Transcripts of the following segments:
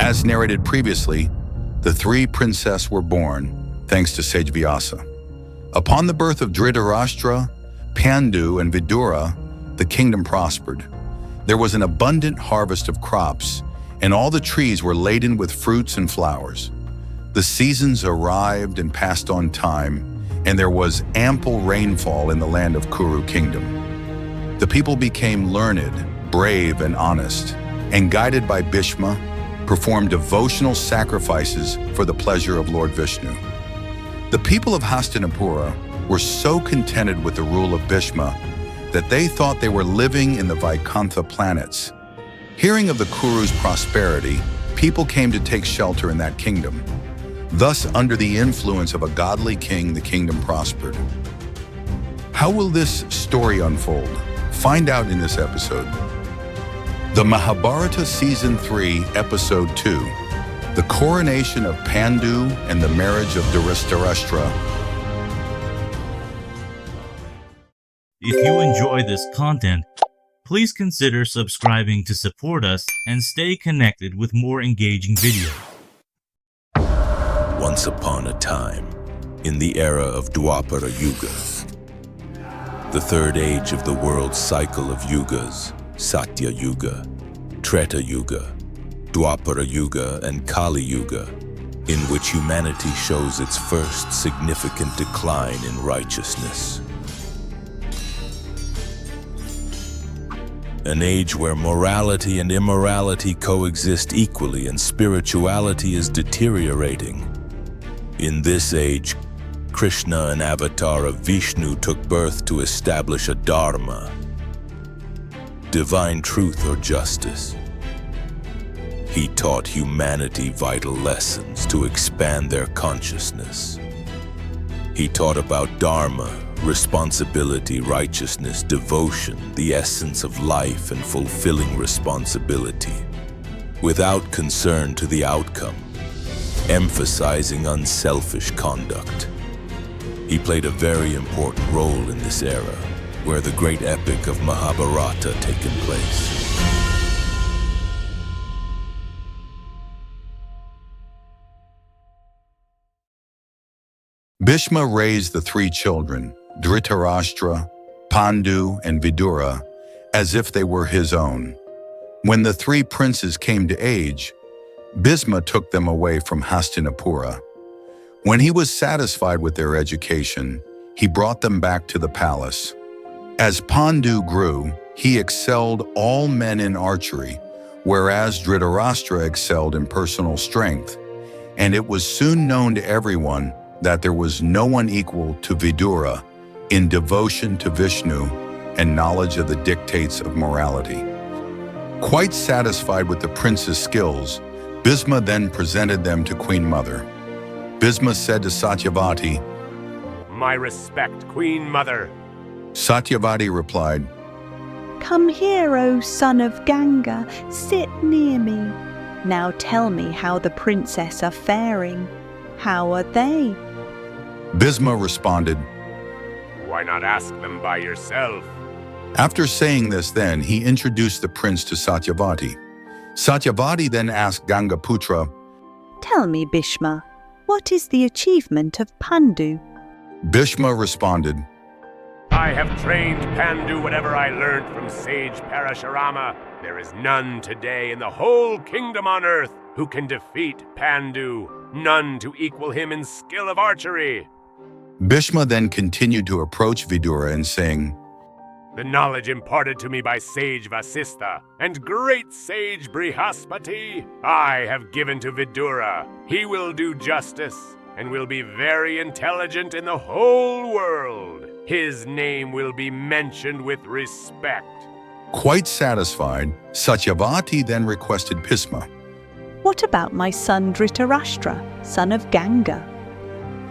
As narrated previously, the three princesses were born thanks to sage Vyasa. Upon the birth of Dhritarashtra, Pandu, and Vidura, the kingdom prospered. There was an abundant harvest of crops, and all the trees were laden with fruits and flowers. The seasons arrived and passed on time, and there was ample rainfall in the land of Kuru Kingdom. The people became learned, brave, and honest, and guided by Bhishma, performed devotional sacrifices for the pleasure of Lord Vishnu. The people of Hastinapura were so contented with the rule of Bhishma that they thought they were living in the Vaikuntha planets. Hearing of the Kuru's prosperity, people came to take shelter in that kingdom. Thus, under the influence of a godly king, the kingdom prospered. How will this story unfold? Find out in this episode. The Mahabharata Season 3, Episode 2, The Coronation of Pandu and the Marriage of Dhritarashtra. If you enjoy this content, please consider subscribing to support us and stay connected with more engaging videos. Once upon a time, in the era of Dwapara Yuga, the third age of the world's cycle of yugas, Satya Yuga, Treta Yuga, Dwapara Yuga, and Kali Yuga, in which humanity shows its first significant decline in righteousness. An age where morality and immorality coexist equally and spirituality is deteriorating. In this age, Krishna, an avatar of Vishnu, took birth to establish a dharma, divine truth or justice. He taught humanity vital lessons to expand their consciousness. He taught about dharma, responsibility, righteousness, devotion, the essence of life, and fulfilling responsibility, without concern to the outcome, emphasizing unselfish conduct. He played a very important role in this era, where the great epic of Mahabharata taken place. Bhishma raised the three children, Dhritarashtra, Pandu, and Vidura, as if they were his own. When the three princes came to age, Bhishma took them away from Hastinapura. When he was satisfied with their education, he brought them back to the palace. As Pandu grew, he excelled all men in archery, whereas Dhritarashtra excelled in personal strength, and it was soon known to everyone that there was no one equal to Vidura in devotion to Vishnu and knowledge of the dictates of morality. Quite satisfied with the prince's skills, Bhishma then presented them to Queen Mother. Bhishma said to Satyavati, "My respect, Queen Mother." Satyavati replied, "Come here, O son of Ganga, sit near me. Now tell me how the princess are faring. How are they?" Bhishma responded, "Why not ask them by yourself?" After saying this, then he introduced the prince to Satyavati. Satyavati then asked Gangaputra, "Tell me, Bhishma, what is the achievement of Pandu?" Bhishma responded, "I have trained Pandu whatever I learned from sage Parashurama. There is none today in the whole kingdom on earth who can defeat Pandu, none to equal him in skill of archery." Bhishma then continued to approach Vidura and saying, "The knowledge imparted to me by sage Vasistha and great sage Brihaspati, I have given to Vidura. He will do justice and will be very intelligent in the whole world. His name will be mentioned with respect." Quite satisfied, Satyavati then requested Bhishma, "What about my son Dhritarashtra, son of Ganga?"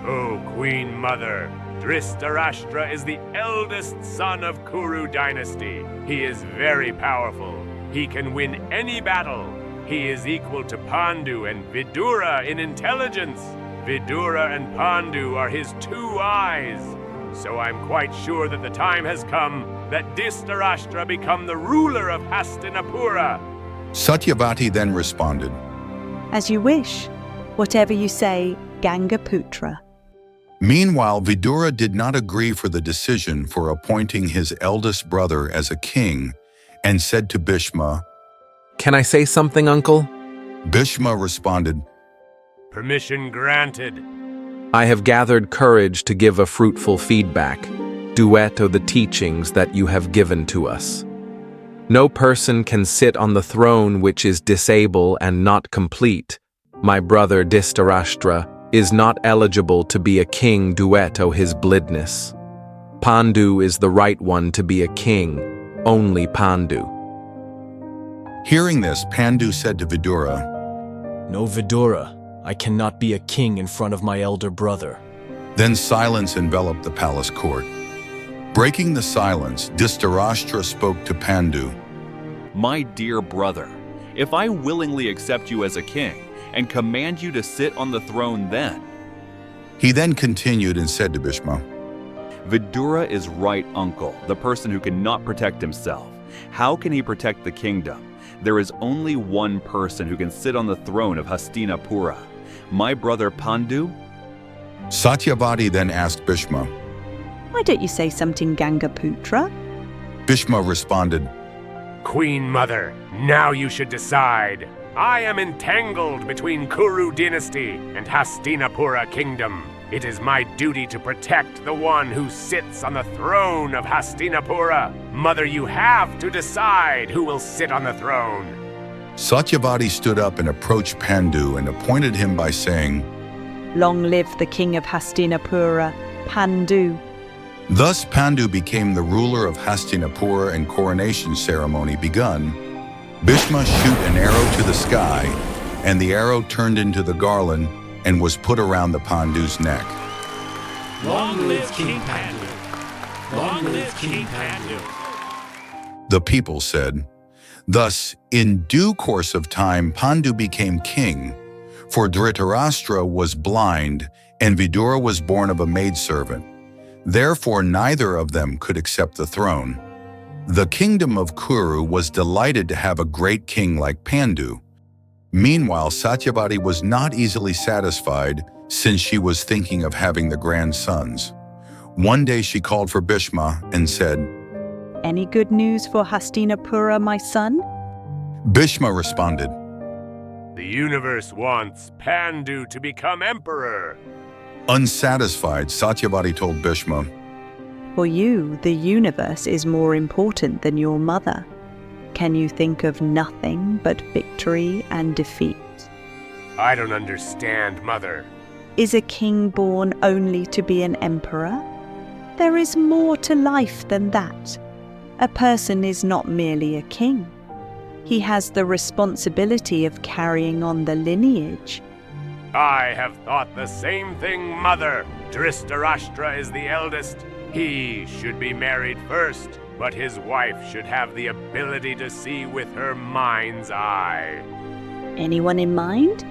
"O Queen Mother, Dhritarashtra is the eldest son of Kuru dynasty. He is very powerful. He can win any battle. He is equal to Pandu and Vidura in intelligence. Vidura and Pandu are his two eyes. So I'm quite sure that the time has come that Dhritarashtra become the ruler of Hastinapura." Satyavati then responded, As you wish. Whatever you say, Gangaputra. Meanwhile, Vidura did not agree for the decision for appointing his eldest brother as a king and said to Bhishma, Can I say something, Uncle? Bhishma responded, Permission granted. I have gathered courage to give a fruitful feedback, duet of the teachings that you have given to us. No person can sit on the throne which is disable and not complete. My brother Dhritarashtra is not eligible to be a king duet o his blidness. Pandu is the right one to be a king, only Pandu. Hearing this, Pandu said to Vidura, No, Vidura, I cannot be a king in front of my elder brother. Then silence enveloped the palace court. Breaking the silence, Dhritarashtra spoke to Pandu. My dear brother, if I willingly accept you as a king and command you to sit on the throne then. He then continued and said to Bhishma, Vidura is right, uncle, the person who cannot protect himself. How can he protect the kingdom? There is only one person who can sit on the throne of Hastinapura. My brother Pandu? Satyavati then asked Bhishma. Why don't you say something, Gangaputra? Bhishma responded, Queen Mother, now you should decide. I am entangled between Kuru dynasty and Hastinapura kingdom. It is my duty to protect the one who sits on the throne of Hastinapura. Mother, you have to decide who will sit on the throne. Satyavati stood up and approached Pandu and appointed him by saying, Long live the king of Hastinapura, Pandu. Thus Pandu became the ruler of Hastinapura and coronation ceremony begun. Bhishma shoot an arrow to the sky, and the arrow turned into the garland and was put around the Pandu's neck. Long live King Pandu! Long live King Pandu! The people said. Thus, in due course of time, Pandu became king, for Dhritarashtra was blind, and Vidura was born of a maidservant. Therefore, neither of them could accept the throne. The kingdom of Kuru was delighted to have a great king like Pandu. Meanwhile, Satyavati was not easily satisfied since she was thinking of having the grandsons. One day she called for Bhishma and said, Any good news for Hastinapura, my son? Bhishma responded, The universe wants Pandu to become emperor. Unsatisfied, Satyavati told Bhishma, For you, the universe is more important than your mother. Can you think of nothing but victory and defeat? I don't understand, Mother. Is a king born only to be an emperor? There is more to life than that. A person is not merely a king. He has the responsibility of carrying on the lineage. I have thought the same thing, Mother. Dhritarashtra is the eldest. He should be married first, but his wife should have the ability to see with her mind's eye. Anyone in mind?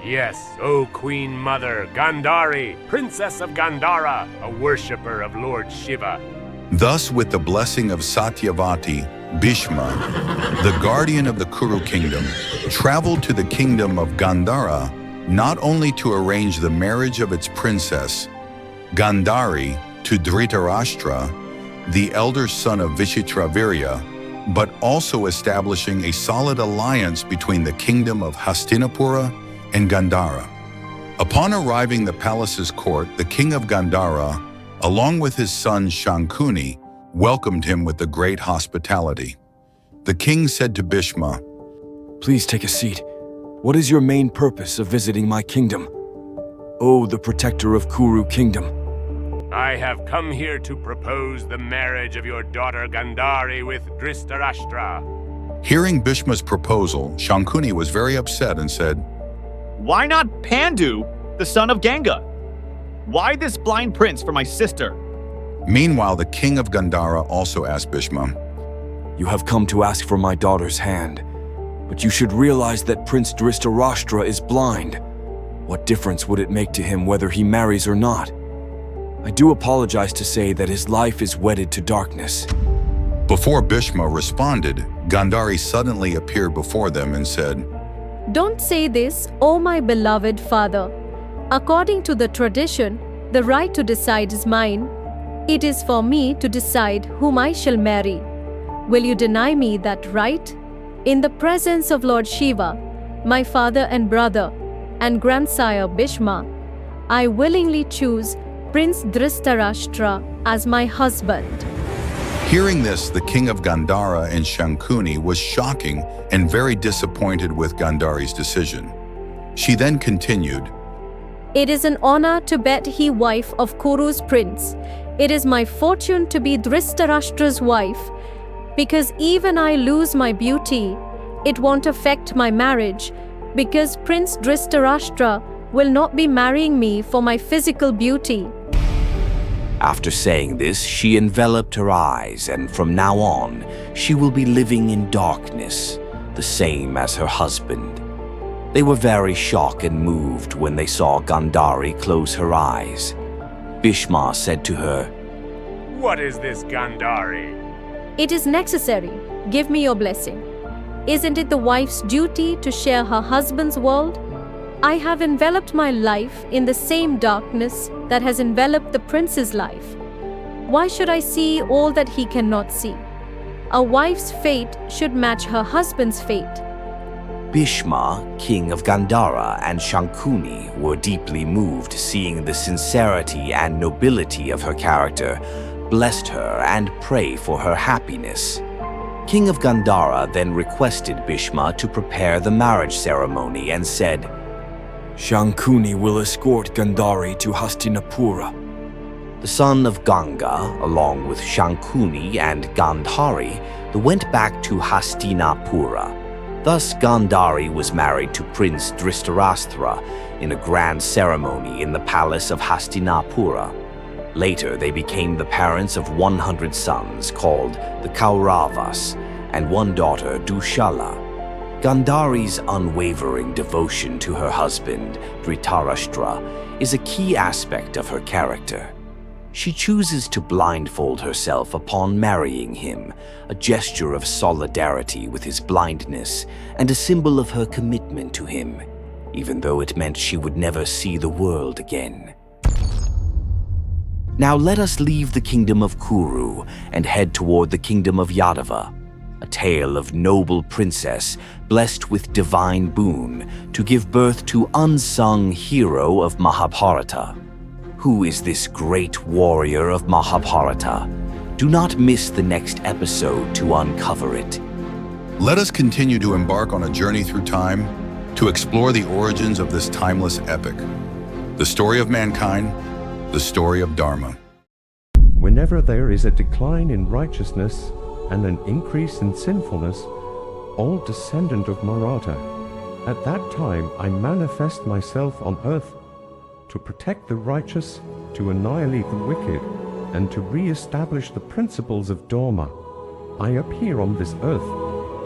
Yes, O Queen Mother, Gandhari, Princess of Gandhara, a worshipper of Lord Shiva. Thus, with the blessing of Satyavati, Bhishma, the guardian of the Kuru Kingdom, traveled to the kingdom of Gandhara not only to arrange the marriage of its princess, Gandhari, to Dhritarashtra, the elder son of Vishitravirya, but also establishing a solid alliance between the kingdom of Hastinapura and Gandhara. Upon arriving the palace's court, the king of Gandhara, along with his son Shankuni, welcomed him with the great hospitality. The king said to Bhishma, Please take a seat. What is your main purpose of visiting my kingdom? Oh, the protector of Kuru Kingdom. I have come here to propose the marriage of your daughter Gandhari with Dhritarashtra. Hearing Bhishma's proposal, Shankuni was very upset and said, Why not Pandu, the son of Ganga? Why this blind prince for my sister? Meanwhile, the king of Gandhara also asked Bhishma, You have come to ask for my daughter's hand, but you should realize that Prince Dhritarashtra is blind. What difference would it make to him whether he marries or not? I do apologize to say that his life is wedded to darkness. Before Bhishma responded, Gandhari suddenly appeared before them and said, Don't say this, O my beloved father. According to the tradition, the right to decide is mine. It is for me to decide whom I shall marry. Will you deny me that right? In the presence of Lord Shiva, my father and brother, and grandsire Bhishma, I willingly choose Prince Dhritarashtra as my husband. Hearing this, the king of Gandhara and Shankuni was shocking and very disappointed with Gandhari's decision. She then continued, It is an honor to be wife of Kuru's prince. It is my fortune to be Dhritarashtra's wife. Because even I lose my beauty, it won't affect my marriage, because Prince Dhritarashtra will not be marrying me for my physical beauty. After saying this, she enveloped her eyes, and from now on, she will be living in darkness, the same as her husband. They were very shocked and moved when they saw Gandhari close her eyes. Bhishma said to her, What is this Gandhari? It is necessary. Give me your blessing. Isn't it the wife's duty to share her husband's world? I have enveloped my life in the same darkness that has enveloped the prince's life. Why should I see all that he cannot see? A wife's fate should match her husband's fate. Bhishma, king of Gandhara, and Shankuni were deeply moved seeing the sincerity and nobility of her character, blessed her and prayed for her happiness. King of Gandhara then requested Bhishma to prepare the marriage ceremony and said, Shankuni will escort Gandhari to Hastinapura. The son of Ganga, along with Shankuni and Gandhari, went back to Hastinapura. Thus Gandhari was married to Prince Dhritarashtra in a grand ceremony in the palace of Hastinapura. Later they became the parents of 100 sons called the Kauravas and one daughter, Dushala. Gandhari's unwavering devotion to her husband, Dhritarashtra, is a key aspect of her character. She chooses to blindfold herself upon marrying him, a gesture of solidarity with his blindness and a symbol of her commitment to him, even though it meant she would never see the world again. Now let us leave the kingdom of Kuru and head toward the kingdom of Yadava, a tale of noble princess blessed with divine boon to give birth to unsung hero of Mahabharata. Who is this great warrior of Mahabharata? Do not miss the next episode to uncover it. Let us continue to embark on a journey through time to explore the origins of this timeless epic, the story of mankind, the story of Dharma. Whenever there is a decline in righteousness and an increase in sinfulness, O descendant of Maratha, at that time I manifest myself on earth to protect the righteous, to annihilate the wicked, and to re-establish the principles of Dharma. I appear on this earth,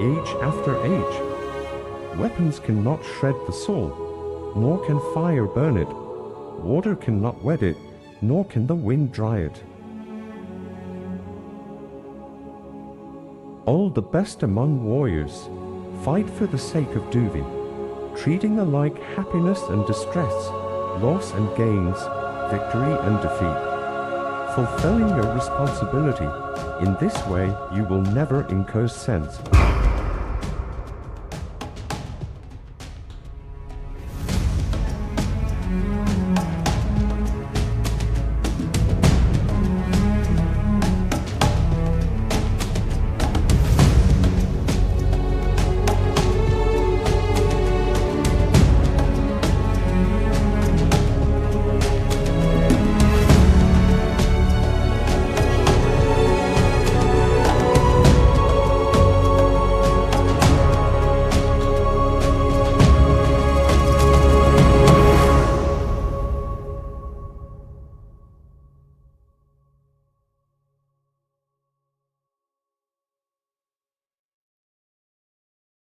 age after age. Weapons cannot shred the soul, nor can fire burn it. Water cannot wet it, nor can the wind dry it. All the best among warriors fight for the sake of duty, treating alike happiness and distress, loss and gains, victory and defeat. Fulfilling your responsibility, in this way you will never incur sense.